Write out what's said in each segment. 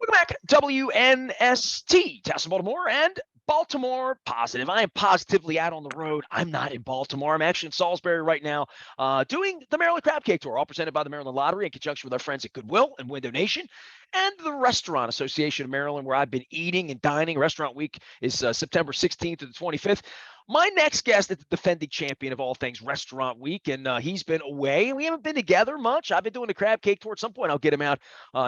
Welcome back, WNST, Tessa Baltimore and Baltimore Positive. I am positively out on the road. I'm not in Baltimore. I'm actually in Salisbury right now doing the Maryland Crab Cake Tour, all presented by the Maryland Lottery in conjunction with our friends at Goodwill and Window Nation and the Restaurant Association of Maryland, where I've been eating and dining. Restaurant Week is September 16th to the 25th. My next guest is the defending champion of all things Restaurant Week, and he's been away. We haven't been together much. I've been doing the crab cake tour. At some point, I'll get him out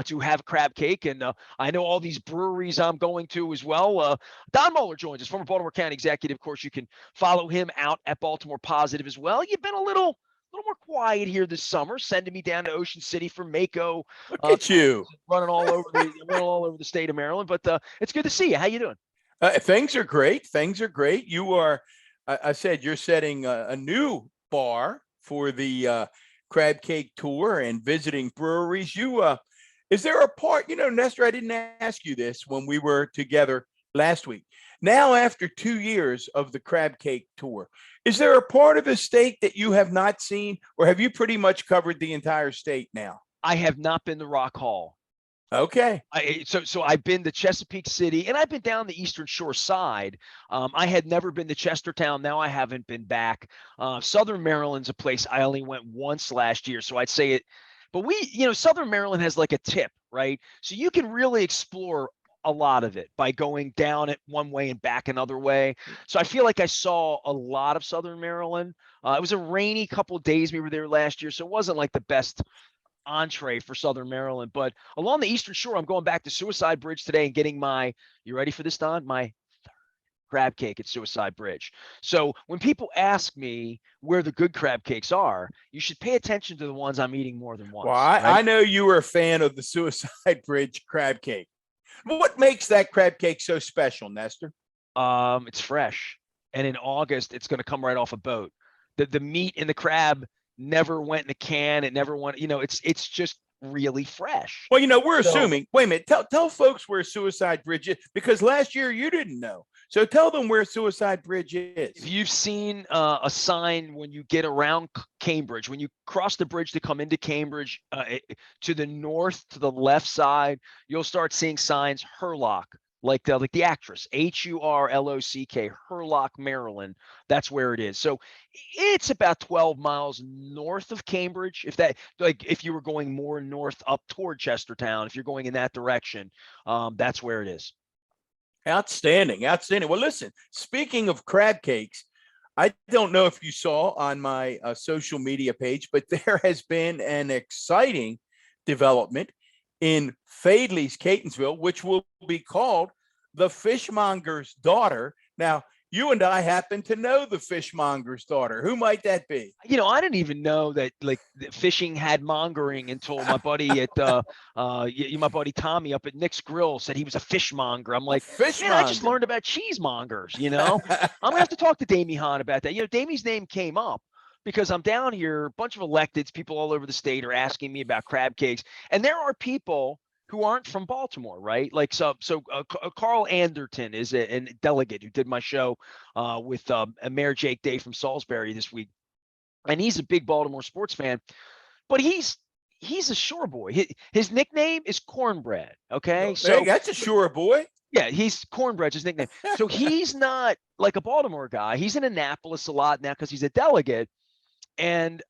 to have a crab cake, and I know all these breweries I'm going to as well. Don Moeller joins us, former Baltimore County executive. Of course, you can follow him out at Baltimore Positive as well. You've been a little more quiet here this summer, sending me down to Ocean City for Mako. Look at you running all over the state of Maryland. But it's good to see you. How you doing? Things are great. Things are great. You are, I said, you're setting a new bar for the crab cake tour and visiting breweries. Is there a part, Nestor, I didn't ask you this when we were together last week. Now, after 2 years of the crab cake tour, is there a part of the state that you have not seen, or have you pretty much covered the entire state now? I have not been to Rock Hall. Okay. So I've been to Chesapeake City, and I've been down the Eastern Shore side. I had never been to Chestertown. Now I haven't been back. Southern Maryland's a place I only went once last year, so I'd say it. But Southern Maryland has like a tip, right? So you can really explore a lot of it by going down it one way and back another way. So I feel like I saw a lot of Southern Maryland. It was a rainy couple of days we were there last year, so it wasn't like the best entree for Southern Maryland. But along the Eastern Shore, I'm going back to Suicide Bridge today and getting you ready for this, Don? My third crab cake at Suicide Bridge. So when people ask me where the good crab cakes are, you should pay attention to the ones I'm eating more than once. Well, I know you were a fan of the Suicide Bridge crab cake. What makes that crab cake so special, Nestor? It's fresh. And in August, it's going to come right off a boat. The meat in the crab never went in a can. It never went, it's just really fresh. Well, we're assuming, wait a minute, tell folks where Suicide Bridge is, because last year you didn't know. So tell them where Suicide Bridge is. If you've seen a sign when you get around Cambridge, when you cross the bridge to come into Cambridge, to the north, to the left side, you'll start seeing signs, Hurlock, like the actress, Hurlock, Hurlock, Maryland. That's where it is. So it's about 12 miles north of Cambridge. If you were going more north up toward Chestertown, if you're going in that direction, that's where it is. Outstanding. Well, listen, speaking of crab cakes, I don't know if you saw on my social media page, but there has been an exciting development in Fadley's, Catonsville, which will be called the Fishmongers Daughter. Now, you and I happen to know the Fishmonger's Daughter. Who might that be? I didn't even know that fishing had mongering until my buddy my buddy Tommy up at Nick's Grill said he was a fishmonger. I'm like, man, I just learned about cheesemongers. I'm gonna have to talk to Damie Hahn about that. Damie's name came up because I'm down here. A bunch of electeds, people all over the state, are asking me about crab cakes, and there are people who aren't from Baltimore, right? Carl Anderton is a delegate who did my show with Mayor Jake Day from Salisbury this week, and he's a big Baltimore sports fan, but he's a shore boy. His nickname is Cornbread. Okay, so that's a shore boy. Yeah, he's Cornbread's his nickname. So he's not like a Baltimore guy. He's in Annapolis a lot now because he's a delegate, and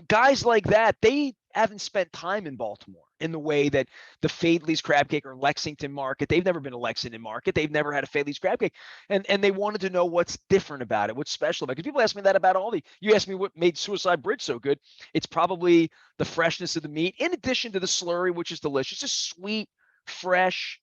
guys like that, they haven't spent time in Baltimore in the way that the Fadley's crab cake or Lexington Market. They've never been to Lexington Market. They've never had a Fadley's crab cake. And they wanted to know what's different about it, what's special about it. Because people ask me that about you asked me what made Suicide Bridge so good. It's probably the freshness of the meat, in addition to the slurry, which is delicious, just sweet, fresh.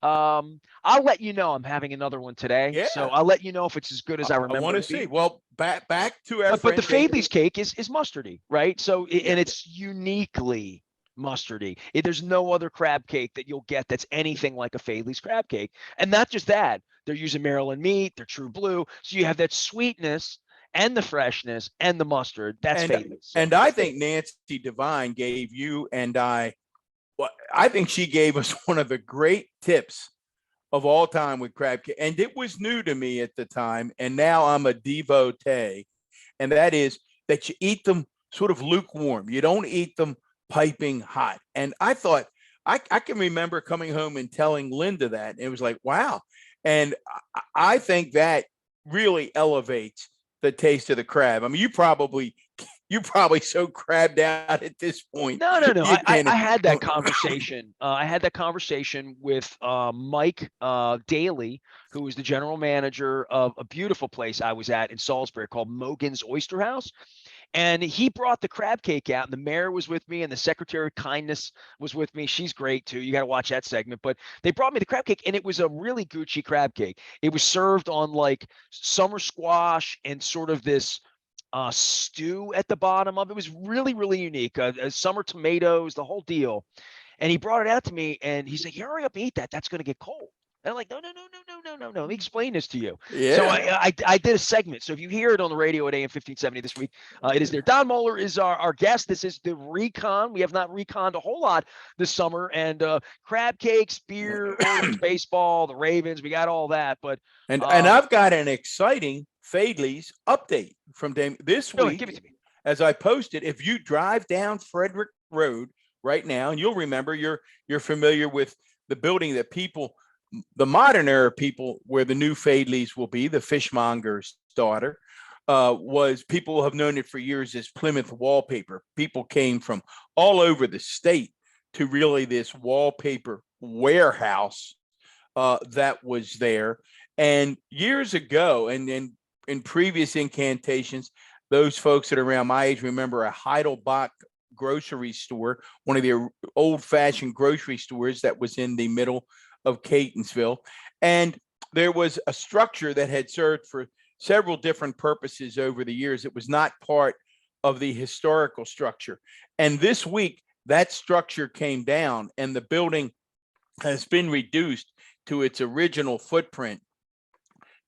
I'll let you know I'm having another one today. Yeah. So I'll let you know if it's as good as I remember. I want to see. Well, back to our but the Fadley's cake is mustardy, right? So and it's uniquely mustardy. There's no other crab cake that you'll get that's anything like a Fadley's crab cake. And not just that, they're using Maryland meat, they're true blue. So you have that sweetness and the freshness and the mustard. That's Fadley's. And I think Nancy Devine gave you and I think she gave us one of the great tips of all time with crab cake. And it was new to me at the time. And now I'm a devotee. And that is that you eat them sort of lukewarm. You don't eat them piping hot. And I thought I can remember coming home and telling Linda that, and it was like, wow. And I think that really elevates the taste of the crab. I mean, you probably so crabbed out at this point. No, no, no. You can't. I had that conversation. I had that conversation with Mike Daly, who was the general manager of a beautiful place I was at in Salisbury called Mogan's Oyster House. And he brought the crab cake out, and the mayor was with me, and the secretary of kindness was with me. She's great too. You got to watch that segment. But they brought me the crab cake, and it was a really Gucci crab cake. It was served on like summer squash and sort of this stew at the bottom of it. Was really, really unique. Summer tomatoes, the whole deal. And he brought it out to me, and he's like, "Hurry up and eat that. That's going to get cold." And I'm like, "No, no, no, no, no, no, no, no. Let me explain this to you." Yeah. So I did a segment. So if you hear it on the radio at AM 1570 this week, it is there. Don Moeller is our guest. This is the Recon. We have not reconned a whole lot this summer, and crab cakes, beer, Oilers, baseball, the Ravens. We got all that. But and I've got an exciting Fadley's update from Dame this go ahead, week. give it to me. As I posted, if you drive down Frederick Road right now, and you'll remember, you're familiar with the building that people, the modern era people, where the new Fadley's will be, the Fishmongers Daughter, was, people have known it for years as Plymouth Wallpaper. People came from all over the state to really this wallpaper warehouse that was there. And years ago, and in previous incantations, those folks that are around my age remember a Heidelbach grocery store, one of the old-fashioned grocery stores that was in the middle of Catonsville. And there was a structure that had served for several different purposes over the years. It was not part of the historical structure. And this week, that structure came down, and the building has been reduced to its original footprint.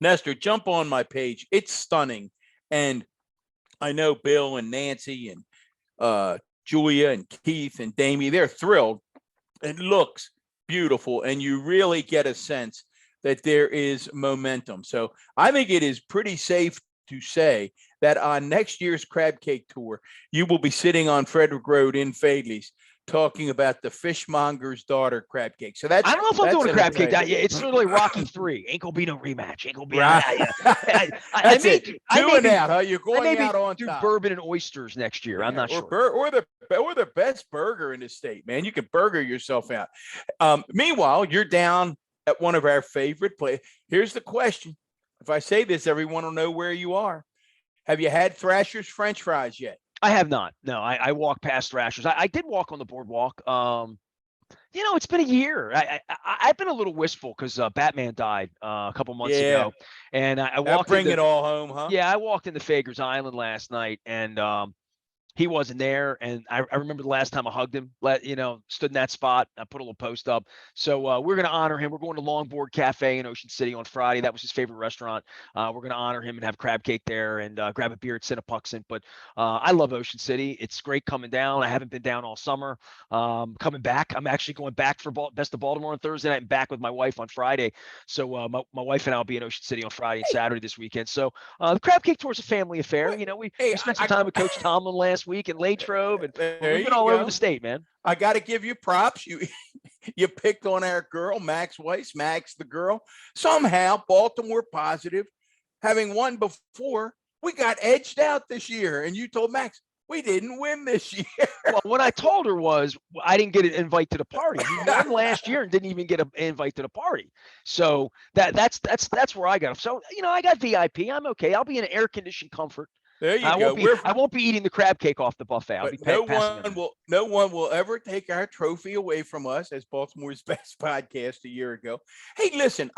Nestor, jump on my page. It's stunning. And I know Bill and Nancy and Julia and Keith and Damie, they're thrilled. It looks beautiful, and you really get a sense that there is momentum. So I think it is pretty safe to say that on next year's Crab Cake Tour, you will be sitting on Frederick Road in Fadley's talking about the Fishmonger's Daughter crab cake. So that's, I don't know if I'm doing a crab cake. Yeah, It's literally Rocky 3. Ain't gonna be no rematch. Ain't gonna be. right. That's it. Two and out. Huh? You're going out on do top. Bourbon and oysters next year. I'm not sure. Or the best burger in the state, man. You can burger yourself out. Meanwhile, you're down at one of our favorite places. Here's the question. If I say this, everyone will know where you are. Have you had Thrasher's French fries yet? I have not. No, I walked past Thrashers. I did walk on the boardwalk. It's been a year. I've been a little wistful because Batman died a couple months ago, and I walked. Bring it all home, huh? Yeah, I walked into Fager's Island last night, and he wasn't there. And I remember the last time I hugged him, stood in that spot. I put a little post up. So we're going to honor him. We're going to Longboard Cafe in Ocean City on Friday. That was his favorite restaurant. We're going to honor him and have crab cake there and grab a beer at Cinnapuxent. But I love Ocean City. It's great coming down. I haven't been down all summer. Coming back. I'm actually going back for Best of Baltimore on Thursday night and back with my wife on Friday. So my wife and I will be in Ocean City on Friday and Saturday this weekend. So the crab cake tour is a family affair. We spent some time with Coach Tomlin last week in Latrobe, and we've been all over the state, man. I got to give you props. You picked on our girl, Max Weiss, Max the girl. Somehow, Baltimore positive, having won before, we got edged out this year. And you told Max, we didn't win this year. Well, what I told her was I didn't get an invite to the party. We won last year and didn't even get an invite to the party. So that's where I got them. So, I got VIP. I'm okay. I'll be in air-conditioned comfort. There you go. I won't be eating the crab cake off the buffet. I'll be no one will ever take our trophy away from us as Baltimore's best podcast a year ago. Hey, listen,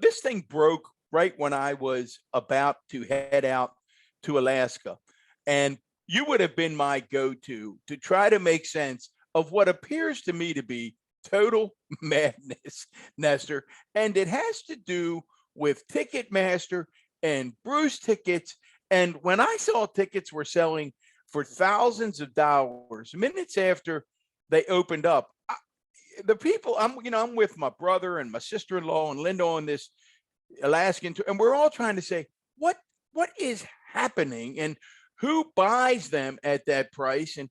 this thing broke right when I was about to head out to Alaska, and you would have been my go-to to try to make sense of what appears to me to be total madness, Nestor, and it has to do with Ticketmaster and Bruce Tickets. And when I saw tickets were selling for thousands of dollars, minutes after they opened up, the people, I'm with my brother and my sister-in-law and Linda on this Alaskan tour, and we're all trying to say, what is happening and who buys them at that price? And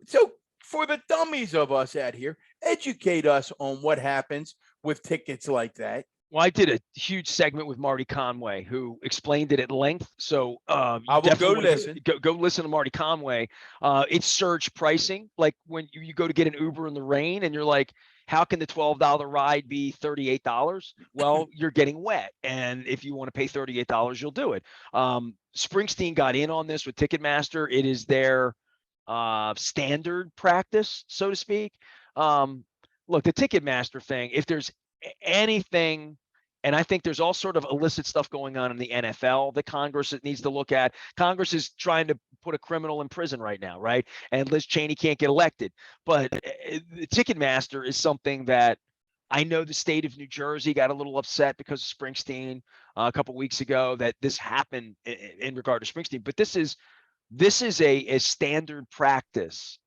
so for the dummies of us out here, educate us on what happens with tickets like that. Well, I did a huge segment with Marty Conway, who explained it at length. So I you will go definitely want listen. to go listen to Marty Conway. It's surge pricing. Like when you go to get an Uber in the rain and you're like, how can the $12 ride be $38? Well, you're getting wet. And if you want to pay $38, you'll do it. Springsteen got in on this with Ticketmaster. It is their standard practice, so to speak. Look, the Ticketmaster thing, if there's anything, and I think there's all sort of illicit stuff going on in the NFL that Congress needs to look at. Congress is trying to put a criminal in prison right now, right? And Liz Chaney can't get elected. But the Ticketmaster is something that I know the state of New Jersey got a little upset because of Springsteen a couple of weeks ago that this happened in regard to Springsteen. But this is a standard practice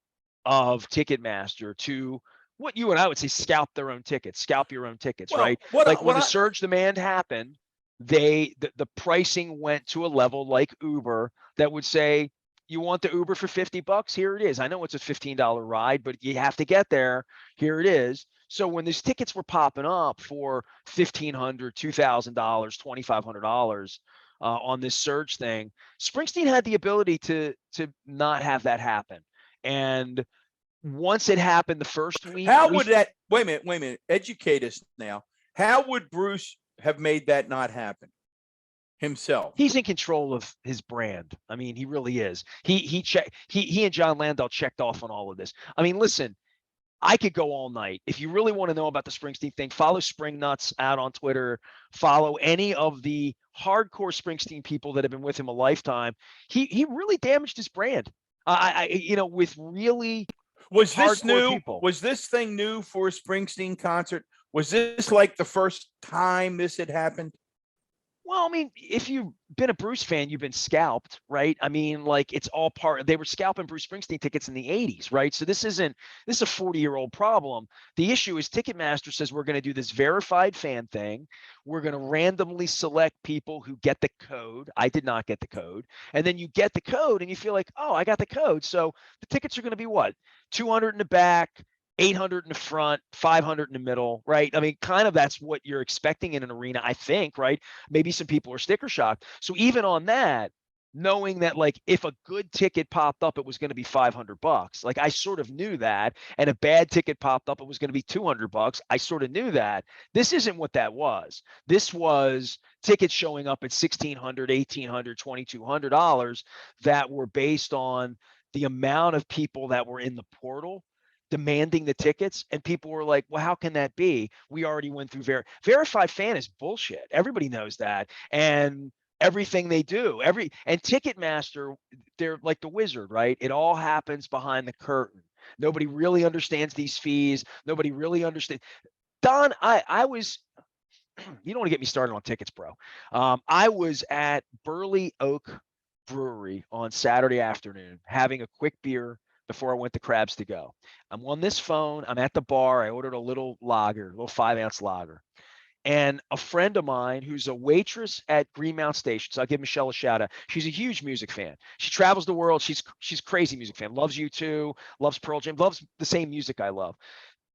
of Ticketmaster to what you and I would say scalp your own tickets, Well, right? Like when the surge demand happened, the pricing went to a level like Uber that would say, you want the Uber for $50? Here it is. I know it's a $15 ride, but you have to get there. Here it is. So when these tickets were popping up for $1,500, $2,000, $2,500 on this surge thing, Springsteen had the ability to not have that happen. And once it happened the first week, how would that? Wait a minute. Educate us now. How would Bruce have made that not happen himself? He's in control of his brand. I mean, he really is. He and John Landau checked off on all of this. I mean, listen, I could go all night. If you really want to know about the Springsteen thing, follow Spring Nuts out on Twitter. Follow any of the hardcore Springsteen people that have been with him a lifetime. He really damaged his brand. With really. Was this new? People. Was this thing new for a Springsteen concert? Was this like the first time this had happened? Well, I mean, if you've been a Bruce fan, you've been scalped, right? I mean, like it's all part. They were scalping Bruce Springsteen tickets in the 80s, right? So this is a 40-year-old problem. The issue is Ticketmaster says we're going to do this verified fan thing. We're going to randomly select people who get the code. I did not get the code. And then you get the code and you feel like, oh, I got the code. So the tickets are going to be what? 200 in the back, 800 in the front, 500 in the middle, right? I mean, kind of that's what you're expecting in an arena, I think, right? Maybe some people are sticker shocked. So even on that, knowing that like if a good ticket popped up, it was going to be $500. Like I sort of knew that. And a bad ticket popped up, it was going to be $200. I sort of knew that. This isn't what that was. This was tickets showing up at $1,600, $1,800, $2,200 that were based on the amount of people that were in the portal demanding the tickets, and people were like, well, how can that be? We already went through verified fan is bullshit. Everybody knows that. And everything they do, and Ticketmaster, they're like the wizard, right? It all happens behind the curtain. Nobody really understands these fees. Nobody really understands. Don, I was, you don't want to get me started on tickets, bro. I was at Burley Oak Brewery on Saturday afternoon having a quick beer before I went to Crabs to Go. I'm on this phone. I'm at the bar. I ordered a little lager, a little 5-ounce lager. And a friend of mine who's a waitress at Greenmount Station, so I'll give Michelle a shout out. She's a huge music fan. She travels the world. She's crazy music fan. Loves U2, loves Pearl Jam, loves the same music I love.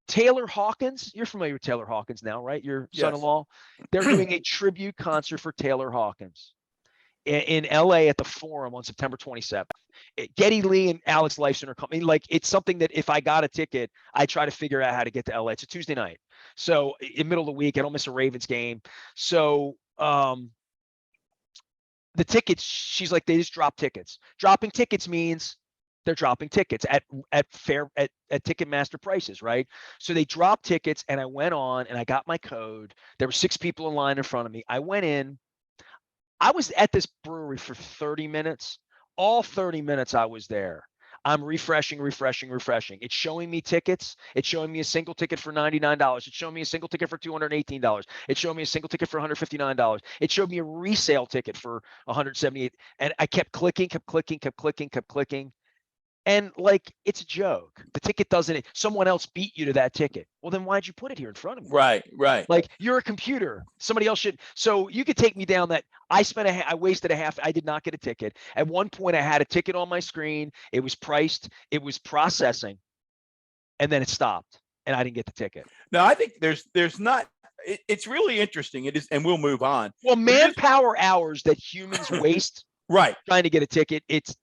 Taylor Hawkins, you're familiar with Taylor Hawkins now, right? Your son-in-law. They're doing a tribute concert for Taylor Hawkins in LA at the Forum on September 27th. Geddy Lee and Alex Lifeson are coming. Like it's something that if I got a ticket, I try to figure out how to get to LA. It's a Tuesday night. So in the middle of the week, I don't miss a Ravens game. So the tickets, she's like, they just drop tickets. Dropping tickets means they're dropping tickets at Ticketmaster prices, right? So they dropped tickets and I went on and I got my code. There were 6 people in line in front of me. I went in. I was at this brewery for 30 minutes. All 30 minutes I was there. I'm refreshing. It's showing me tickets. It's showing me a single ticket for $99. It's showing me a single ticket for $218. It's showing me a single ticket for $159. It showed me a resale ticket for $178. And I kept clicking. And like, it's a joke. The ticket doesn't, someone else beat you to that ticket. Well, then why'd you put it here in front of me? Right. Like you're a computer. Somebody else should. So you could take me down that I wasted a half. I did not get a ticket. At one point I had a ticket on my screen. It was priced. It was processing. and then it stopped, and I didn't get the ticket. No, I think there's not. It's really interesting. It is, and we'll move on. Well, manpower hours that humans waste Right. trying to get a ticket. It's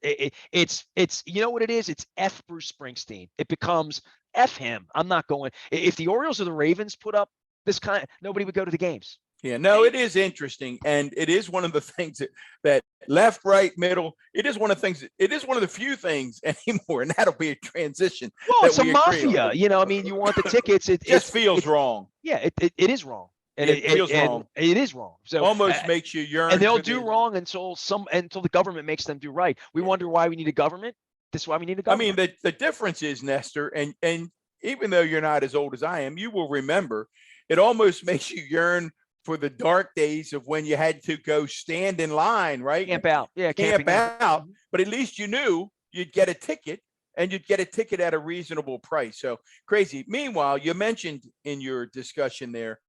you know what it is? It's F Bruce Springsteen. It becomes F him. I'm not going. If the Orioles or the Ravens put up this kind, nobody would go to the games. Yeah, no, it is interesting. And it is one of the things that left, right, middle, it is one of the few things anymore. And that'll be a transition. Well, it's a mafia. You know, I mean, you want the tickets. It just feels wrong. Yeah, it is wrong. And it feels wrong. It is wrong. So almost makes you yearn. And they'll do wrong until the government makes them do right. We wonder why we need a government. This is why we need a government. I mean, the difference is, Nestor, and even though you're not as old as I am, you will remember it almost makes you yearn for the dark days of when you had to go stand in line, right? Camp out. Yeah, camp out. But at least you knew you'd get a ticket, and you'd get a ticket at a reasonable price. So crazy. Meanwhile, you mentioned in your discussion there,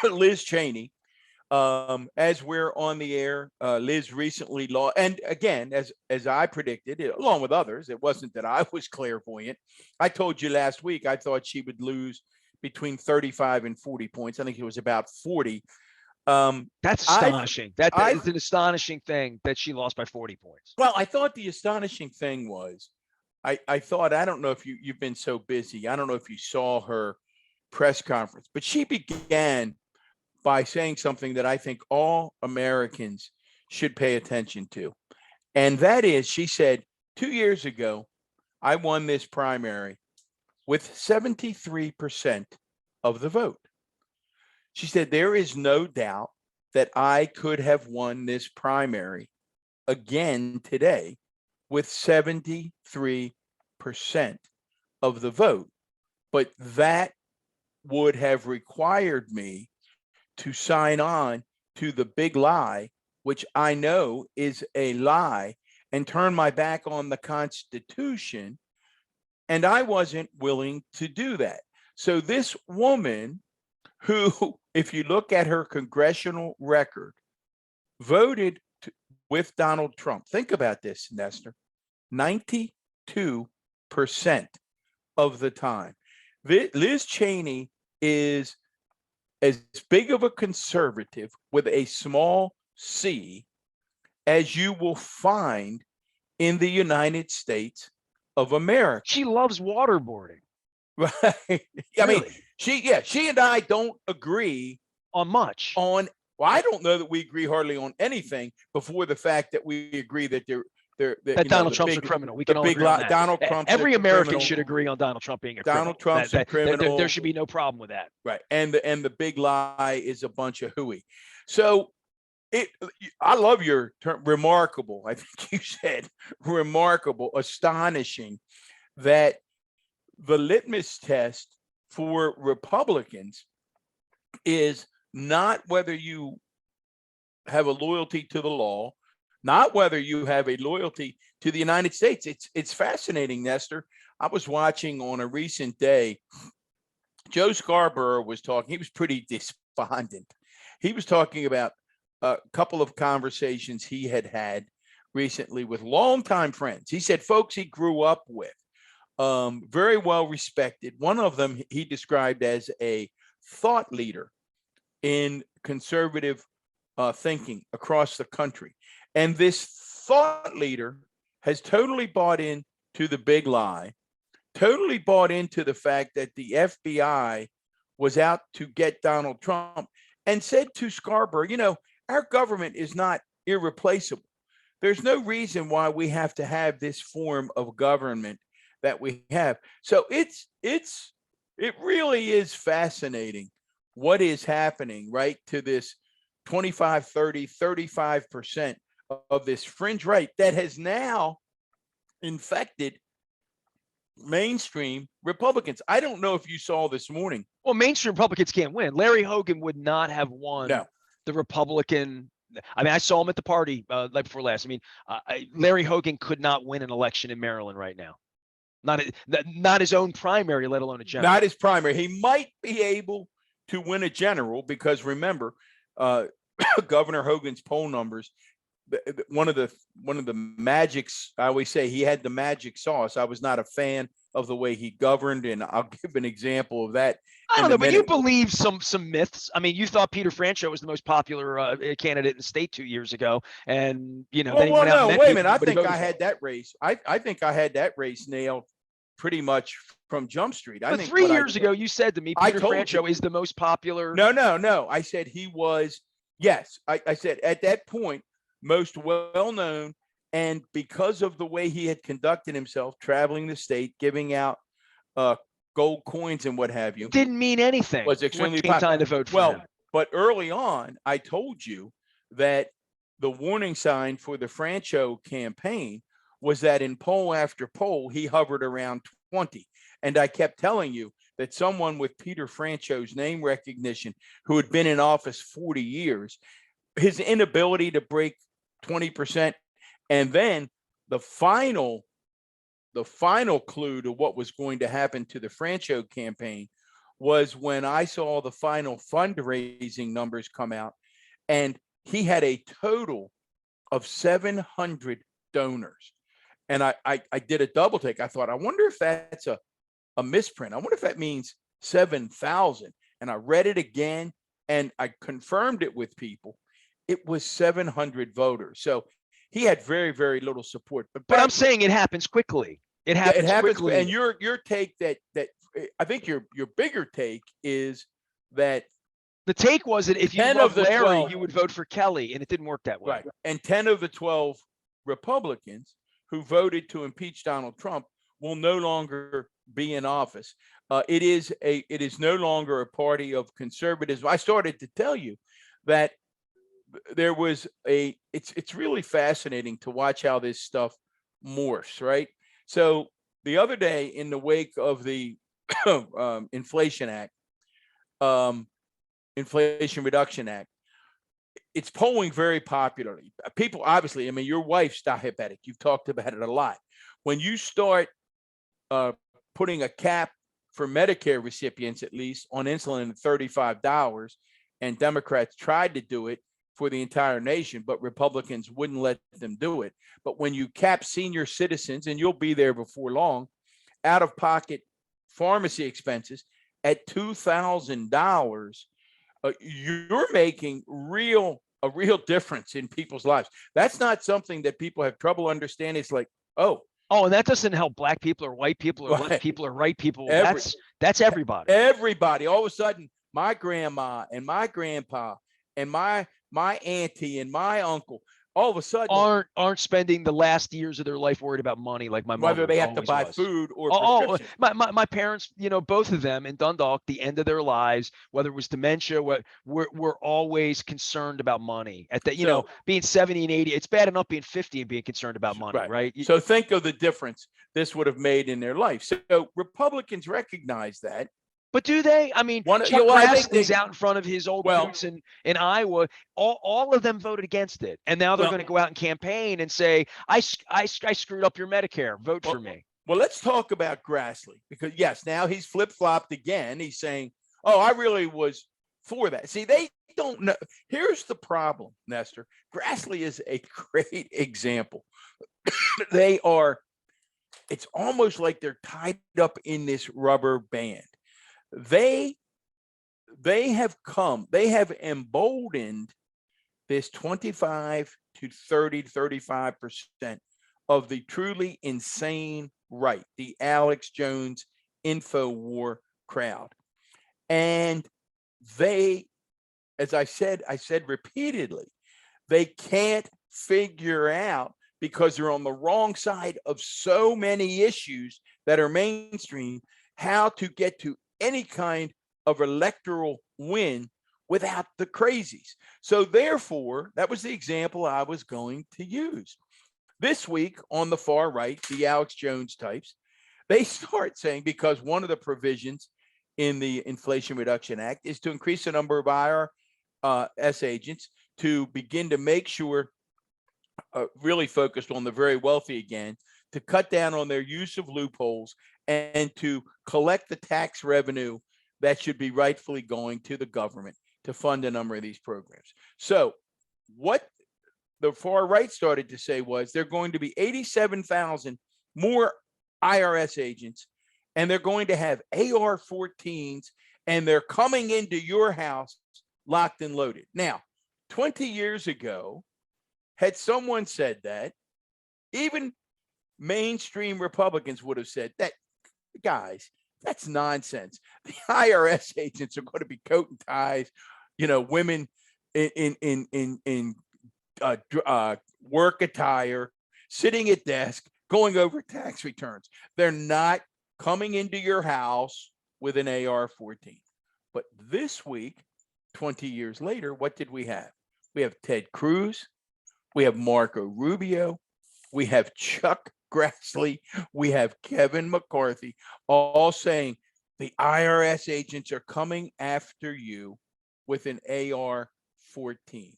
Liz Chaney. As we're on the air, Liz recently lost, and again, as I predicted, along with others, it wasn't that I was clairvoyant. I told you last week I thought she would lose between 35 and 40 points. I think it was about 40. That's astonishing. That is an astonishing thing that she lost by 40 points. Well, I thought the astonishing thing was, I thought, I don't know if you've been so busy. I don't know if you saw her press conference, but she began by saying something that I think all Americans should pay attention to. And that is, she said, 2 years ago, I won this primary with 73% of the vote. She said, there is no doubt that I could have won this primary again today with 73% of the vote. But that would have required me to sign on to the big lie, which I know is a lie, and turn my back on the Constitution. And I wasn't willing to do that. So this woman, who, if you look at her congressional record, voted with Donald Trump. Think about this, Nestor. 92% of the time. Liz Chaney is as big of a conservative with a small c as you will find in the United States of America. She loves waterboarding. Right. I mean, she and I don't agree on much. Well, I don't know that we agree hardly on anything before the fact that we agree that that Donald Trump's a criminal. We can all agree on that. Donald Trump. Every American should agree on Donald Trump being a criminal. Donald Trump's a criminal. There should be no problem with that. Right. And the big lie is a bunch of hooey. So I love your term, remarkable. I think you said remarkable, astonishing, that the litmus test for Republicans is not whether you have a loyalty to the law, not whether you have a loyalty to the United States. It's fascinating, Nestor. I was watching on a recent day, Joe Scarborough was talking. He was pretty despondent. He was talking about a couple of conversations he had recently with longtime friends. He said folks he grew up with, very well respected. One of them he described as a thought leader in conservative thinking across the country. And this thought leader has totally bought into the big lie, totally bought into the fact that the FBI was out to get Donald Trump, and said to Scarborough, our government is not irreplaceable. There's no reason why we have to have this form of government that we have. So it really is fascinating what is happening, right, to this 25, 30, 35% of this fringe right that has now infected mainstream Republicans. I don't know if you saw this morning. Well, mainstream Republicans can't win. Larry Hogan would not have won the Republican. I mean, I saw him at the party like before last. I mean, Larry Hogan could not win an election in Maryland right now. Not his own primary, let alone a general. Not his primary. He might be able to win a general because remember, Governor Hogan's poll numbers. One of the magics, I always say he had the magic sauce. I was not a fan of the way he governed. And I'll give an example of that. I don't know, but you believe some myths. I mean, you thought Peter Franchot was the most popular candidate in the state 2 years ago, and then he went out and met wait a people, minute. I but he think voted I for had him. that race. I think I had that race nailed pretty much from Jump Street. I But think 3 years ago, you said to me, I Peter told you. Franchot is the most popular. No. I said he was. Yes, I said at that point most well known, and because of the way he had conducted himself, traveling the state, giving out gold coins and what have you, Didn't mean anything. was When extremely it came popular. time to vote for him. But early on, I told you that the warning sign for the Franchot campaign was that in poll after poll, he hovered around 20. And I kept telling you that someone with Peter Franchot's name recognition, who had been in office 40 years, his inability to break 20%, and then the final clue to what was going to happen to the Franchot campaign was when I saw the final fundraising numbers come out, and he had a total of 700 donors. And I did a double take. I thought, I wonder if that's a misprint. I wonder if that means 7,000. And I read it again, and I confirmed it with people. It was 700 voters. So he had very, very little support. But I'm saying it happens quickly. It happens quickly. And your take that I think your bigger take is that the take was that if you love Larry, you would vote for Kelly, and it didn't work that way. Right. And 10 of the 12 Republicans who voted to impeach Donald Trump will no longer be in office. It is no longer a party of conservatism. I started to tell you that there was it's really fascinating to watch how this stuff morphs, right? So the other day, in the wake of the Inflation Reduction Act, it's polling very popularly. People, obviously, I mean, your wife's diabetic. You've talked about it a lot. When you start putting a cap for Medicare recipients, at least on insulin at $35, and Democrats tried to do it for the entire nation, but Republicans wouldn't let them do it. But when you cap senior citizens, and you'll be there before long, out-of-pocket pharmacy expenses at $2,000, you're making a real difference in people's lives. That's not something that people have trouble understanding. It's like, oh, and that doesn't help black people or white people or left people or right people. That's everybody. Everybody. All of a sudden, my grandma and my grandpa and my auntie and my uncle, all of a sudden aren't spending the last years of their life worried about money like my mom. Whether they have to buy food or my parents, both of them in Dundalk, the end of their lives, whether it was dementia, we're always concerned about money. At that, being 70 and 80, it's bad enough being 50 and being concerned about money, right? So think of the difference this would have made in their life. So Republicans recognize that. But do they? I mean, Chuck Grassley's out in front of his old boots in Iowa. All of them voted against it, and now they're going to go out and campaign and say, "I screwed up your Medicare. Vote for me." Well, let's talk about Grassley, because yes, now he's flip-flopped again. He's saying, "Oh, I really was for that." See, they don't know. Here's the problem, Nestor. Grassley is a great example. It's almost like they're tied up in this rubber band. They have emboldened this 25 to 35% of the truly insane right, the Alex Jones InfoWar crowd. And they, as I said repeatedly, they can't figure out, because they're on the wrong side of so many issues that are mainstream, how to get to any kind of electoral win without the crazies. So therefore, that was the example I was going to use. This week on the far right, the Alex Jones types, they start saying, because one of the provisions in the Inflation Reduction Act is to increase the number of IRS agents to begin to make sure, really focused on the very wealthy again, to cut down on their use of loopholes and to collect the tax revenue that should be rightfully going to the government to fund a number of these programs. So what the far right started to say was they're going to be 87,000 more IRS agents and they're going to have AR-14s, and they're coming into your house locked and loaded. Now, 20 years ago, had someone said that, even mainstream Republicans would have said that, guys, that's nonsense. The IRS agents are going to be coat and ties, women in work attire, sitting at desk, going over tax returns. They're not coming into your house with an AR-14. But this week, 20 years later, what did we have? We have Ted Cruz. We have Marco Rubio. We have Chuck Grassley. We have Kevin McCarthy, all saying the IRS agents are coming after you with an AR-14.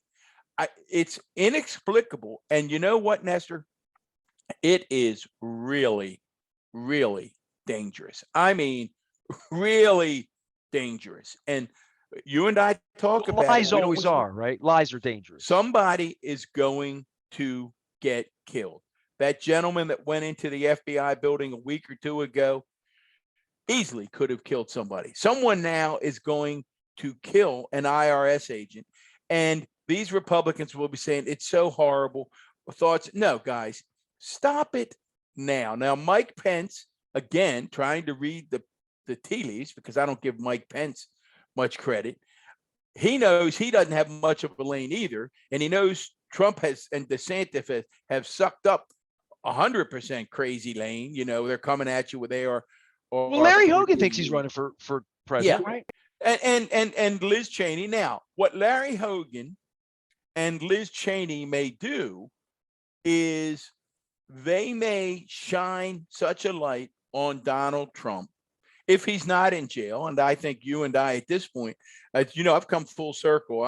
It's inexplicable. And you know what, Nestor? It is really, really dangerous. I mean, really dangerous. And you and I talk about lies always are, right? Lies are dangerous. Somebody is going to get killed. That gentleman that went into the FBI building a week or two ago easily could have killed somebody. Someone now is going to kill an IRS agent. And these Republicans will be saying it's so horrible. Thoughts. No, guys, stop it now. Now, Mike Pence, again, trying to read the tea leaves, because I don't give Mike Pence much credit. He knows he doesn't have much of a lane either. And he knows Trump has and DeSantis have sucked up 100% crazy lane. They're coming at you with AR. Well, Larry Hogan thinks he's running for president, yeah. right? And Liz Chaney. Now, what Larry Hogan and Liz Chaney may do is they may shine such a light on Donald Trump if he's not in jail. And I think you and I at this point, I've come full circle.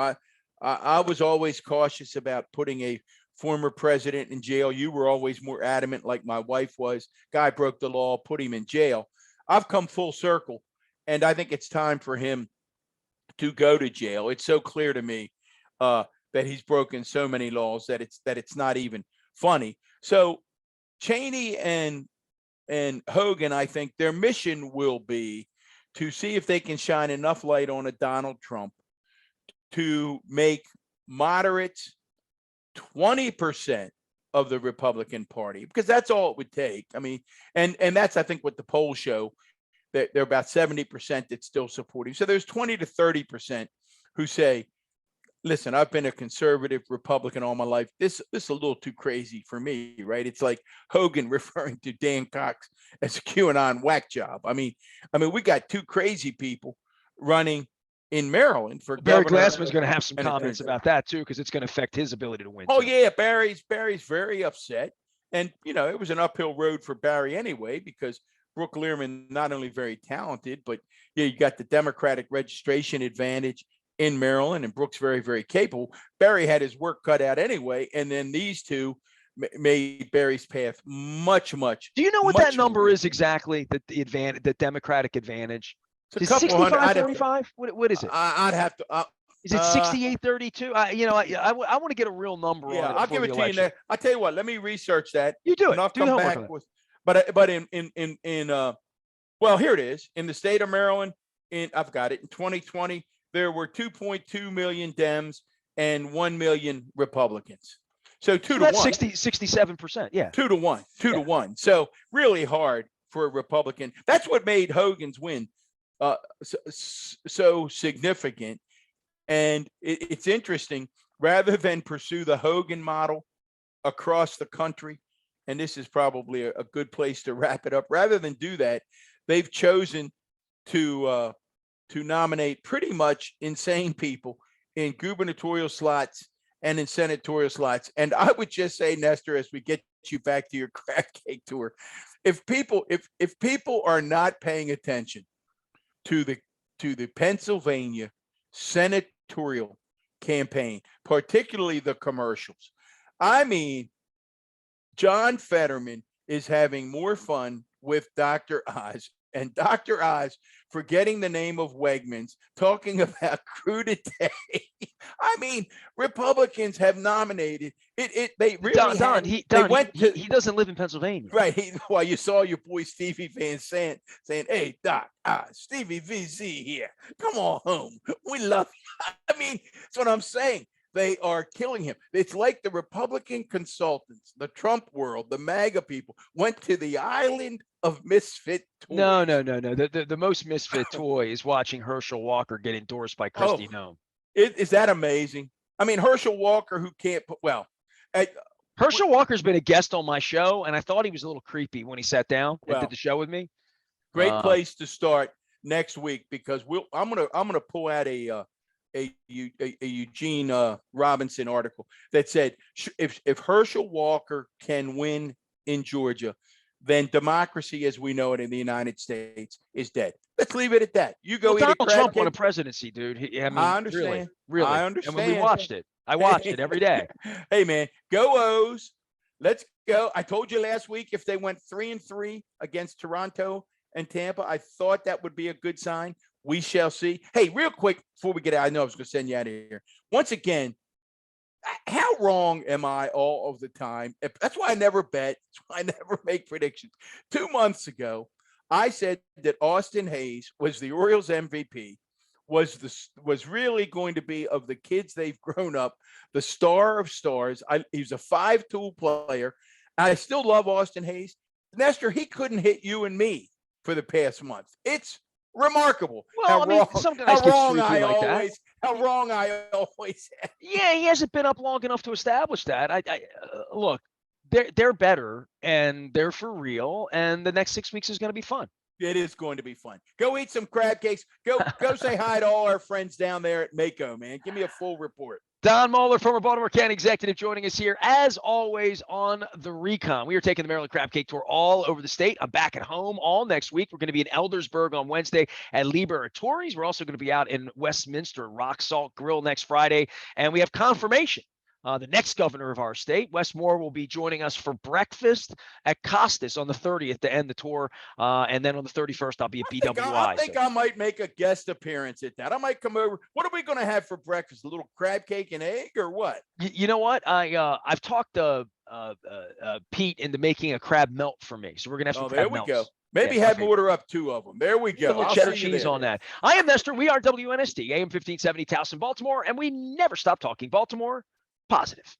I was always cautious about putting a former president in jail. You were always more adamant, like my wife was. Guy broke the law, put him in jail. I've come full circle, and I think it's time for him to go to jail. It's so clear to me that he's broken so many laws that it's not even funny. So Chaney and Hogan, I think their mission will be to see if they can shine enough light on a Donald Trump to make moderates 20% of the Republican Party, because that's all it would take. I mean, and that's, I think, what the polls show, that they're about 70% that still support him. So there's 20 to 30% who say, listen, I've been a conservative Republican all my life. This is a little too crazy for me, right? It's like Hogan referring to Dan Cox as a QAnon whack job. I mean, we got two crazy people running in Maryland for Barry governor. Glassman's going to have some comments about that too, because it's going to affect his ability to win. Oh too. yeah, Barry's very upset, and it was an uphill road for Barry anyway, because Brooke Learman, not only very talented, but you got the Democratic registration advantage in Maryland, and Brooke's very, very capable. Barry had his work cut out anyway, and then these two made Barry's path much. Do you know what that number is exactly? The advantage, the Democratic advantage. It's is 65-35? What is it? I'd have to. Is it 68-32? I want to get a real number on it. I'll give it to you. I'll tell you what. Let me research that. You do it. And I'll come back with. But in well, here it is. In the state of Maryland, I've got it. In 2020, there were 2.2 million Dems and 1 million Republicans. So 2 to 1. 67%. Yeah. 2 to 1. 2 to 1. So really hard for a Republican. That's what made Hogan's win so significant. And it's interesting, rather than pursue the Hogan model across the country, and this is probably a good place to wrap it up, rather than do that, they've chosen to nominate pretty much insane people in gubernatorial slots and in senatorial slots. And I would just say, Nestor, as we get you back to your crab cake tour, if people are not paying attention to the Pennsylvania senatorial campaign, particularly the commercials. I mean, John Fetterman is having more fun with Dr. Oz and Dr. Oz forgetting the name of Wegmans, talking about crudité. I mean, Republicans have nominated it. They really he doesn't live in Pennsylvania. Right. Well, you saw your boy Stevie Van saying, "Hey, Doc, Stevie VZ here. Come on home. We love you." I mean, that's what I'm saying. They are killing him. It's like the Republican consultants, the Trump world, the MAGA people went to the island of misfit toys. No. The most misfit toy is watching Herschel Walker get endorsed by Kristi Noem. Is that amazing? I mean, Herschel Walker, who can't put, Herschel Walker's been a guest on my show, and I thought he was a little creepy when he sat down and did the show with me. Great place to start next week, because I'm gonna pull out a Eugene Robinson article that said if Herschel Walker can win in Georgia, then democracy as we know it in the United States is dead. Let's leave it at that. You go. Donald Trump won a presidency, dude. I understand. Really. I understand. And we watched it. I watched it every day. Hey man, go O's. Let's go. I told you last week if they went 3-3 against Toronto and Tampa, I thought that would be a good sign. We shall see. Hey, real quick before we get out, I know I was going to send you out of here. Once again, how wrong am I all of the time? That's why I never bet. That's why I never make predictions. 2 months ago, I said that Austin Hayes was the Orioles MVP, was really going to be, of the kids they've grown up, the star of stars. He's a 5-tool player. I still love Austin Hayes. Nestor, he couldn't hit you and me for the past month. It's remarkable. Well, some guys get streaky like that. How wrong I always am. Yeah, he hasn't been up long enough to establish that. Look, they're better and they're for real, and the next 6 weeks is going to be fun. It is going to be fun. Go eat some crab cakes. Go say hi to all our friends down there at Mako, man. Give me a full report. Don Moeller, former Baltimore County executive, joining us here, as always, on the Recon. We are taking the Maryland Crab Cake Tour all over the state. I'm back at home all next week. We're going to be in Eldersburg on Wednesday at Liberatories. We're also going to be out in Westminster, Rock Salt Grill, next Friday. And we have confirmation. The next governor of our state, Wes Moore, will be joining us for breakfast at Costas on the 30th to end the tour. And then on the 31st, I'll be at BWI. I think I might make a guest appearance at that. I might come over. What are we going to have for breakfast? A little crab cake and egg or what? You know what? I've talked to Pete into making a crab melt for me. So we're going to have some crab melts. There we go. Maybe have him order up 2 of them. There we go. A little cheddar cheese on that. I am Nestor. We are WNST, AM 1570, Towson, Baltimore. And we never stop talking Baltimore positive.